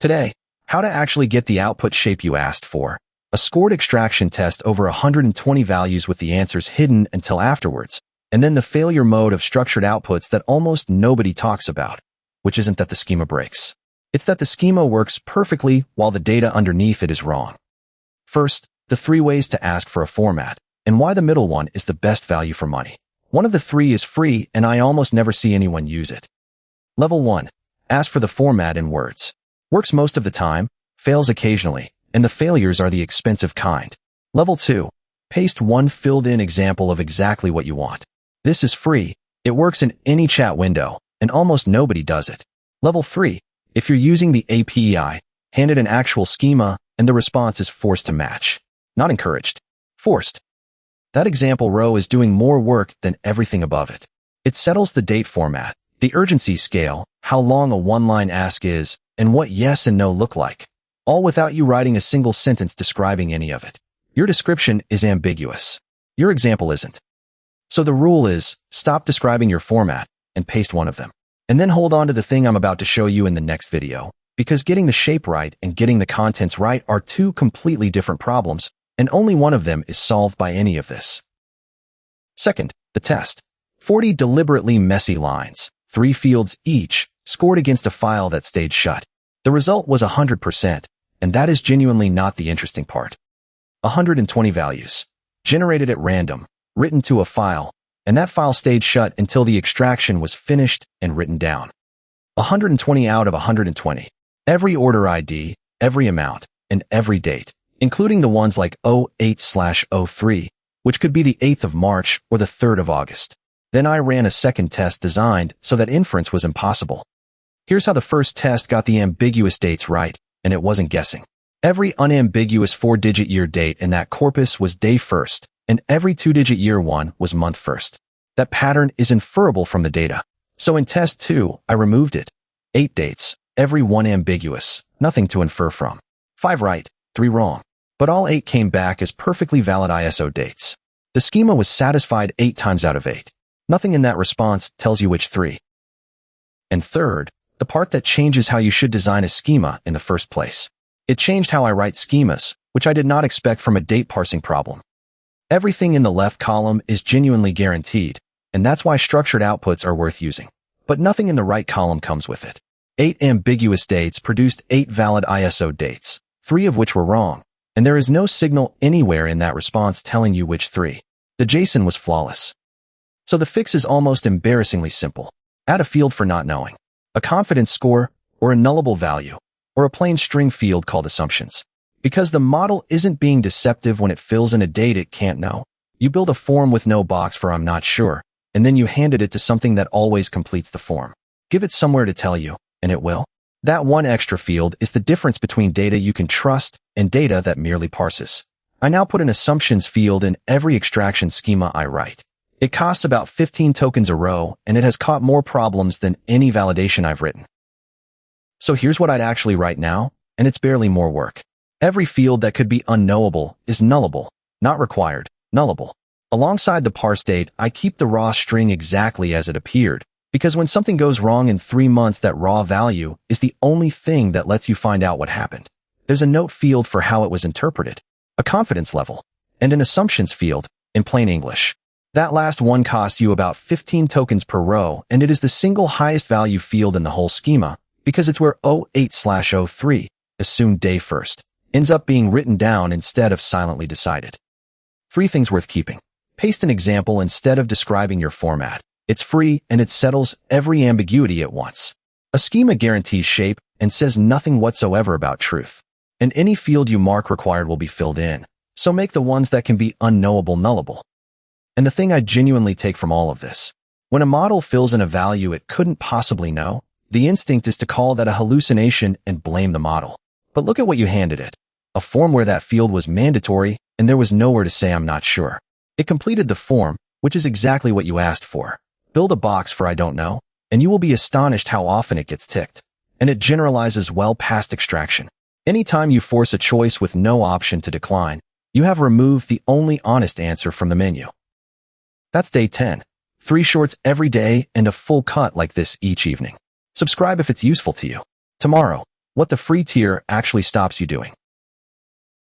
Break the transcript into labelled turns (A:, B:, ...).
A: Today, how to actually get the output shape you asked for. A scored extraction test over 120 values with the answers hidden until afterwards, and then the failure mode of structured outputs that almost nobody talks about, which isn't that the schema breaks. It's that the schema works perfectly while the data underneath it is wrong. First, the 3 ways to ask for a format, and why the middle one is the best value for money. One of the 3 is free, and I almost never see anyone use it. Level 1. Ask for the format in words. Works most of the time, fails occasionally, and the failures are the expensive kind. Level 2. Paste one filled-in example of exactly what you want. This is free, it works in any chat window, and almost nobody does it. Level 3. If you're using the API, hand it an actual schema, and the response is forced to match. Not encouraged. Forced. That example row is doing more work than everything above it. It settles the date format, the urgency scale, how long a one-line ask is, and what yes and no look like, all without you writing a single sentence describing any of it. Your description is ambiguous. Your example isn't. So the rule is, stop describing your format and paste one of them. And then hold on to the thing I'm about to show you in the next video, because getting the shape right and getting the contents right are 2 completely different problems, and only one of them is solved by any of this. Second, the test. 40 deliberately messy lines, 3 fields each, scored against a file that stayed shut. The result was 100%, and that is genuinely not the interesting part. 120 values, generated at random, written to a file, and that file stayed shut until the extraction was finished and written down. 120 out of 120. Every order ID, every amount, and every date, including the ones like 08/03, which could be the 8th of March or the 3rd of August. Then I ran a second test designed so that inference was impossible. Here's how the first test got the ambiguous dates right, and it wasn't guessing. Every unambiguous 4-digit year date in that corpus was day 1st, and every 2-digit year one was month 1st. That pattern is inferable from the data. So in test 2, I removed it. 8 dates, every one ambiguous, nothing to infer from. 5 right, 3 wrong. But all 8 came back as perfectly valid ISO dates. The schema was satisfied 8 times out of 8. Nothing in that response tells you which 3. And third, the part that changes how you should design a schema in the first place. It changed how I write schemas, which I did not expect from a date parsing problem. Everything in the left column is genuinely guaranteed, and that's why structured outputs are worth using. But nothing in the right column comes with it. 8 ambiguous dates produced 8 valid ISO dates, 3 of which were wrong, and there is no signal anywhere in that response telling you which 3. The JSON was flawless. So the fix is almost embarrassingly simple. Add a field for not knowing, a confidence score, or a nullable value, or a plain string field called assumptions. Because the model isn't being deceptive when it fills in a date it can't know. You build a form with no box for I'm not sure, and then you handed it to something that always completes the form. Give it somewhere to tell you, and it will. That one extra field is the difference between data you can trust and data that merely parses. I now put an assumptions field in every extraction schema I write. It costs about 15 tokens a row, and it has caught more problems than any validation I've written. So here's what I'd actually write now, and it's barely more work. Every field that could be unknowable is nullable, not required, nullable. Alongside the parse date, I keep the raw string exactly as it appeared, because when something goes wrong in 3 months, that raw value is the only thing that lets you find out what happened. There's a note field for how it was interpreted, a confidence level, and an assumptions field, in plain English. That last one costs you about 15 tokens per row, and it is the single highest value field in the whole schema, because it's where 08/03, assumed day 1st, ends up being written down instead of silently decided. 3 things worth keeping. Paste an example instead of describing your format. It's free, and it settles every ambiguity at once. A schema guarantees shape and says nothing whatsoever about truth. And any field you mark required will be filled in, so make the ones that can be unknowable nullable. And the thing I genuinely take from all of this, when a model fills in a value it couldn't possibly know, the instinct is to call that a hallucination and blame the model. But look at what you handed it. A form where that field was mandatory, and there was nowhere to say I'm not sure. It completed the form, which is exactly what you asked for. Build a box for I don't know, and you will be astonished how often it gets ticked. And it generalizes well past extraction. Anytime you force a choice with no option to decline, you have removed the only honest answer from the menu. That's day 10. 3 shorts every day and a full cut like this each evening. Subscribe if it's useful to you. Tomorrow, what the free tier actually stops you doing.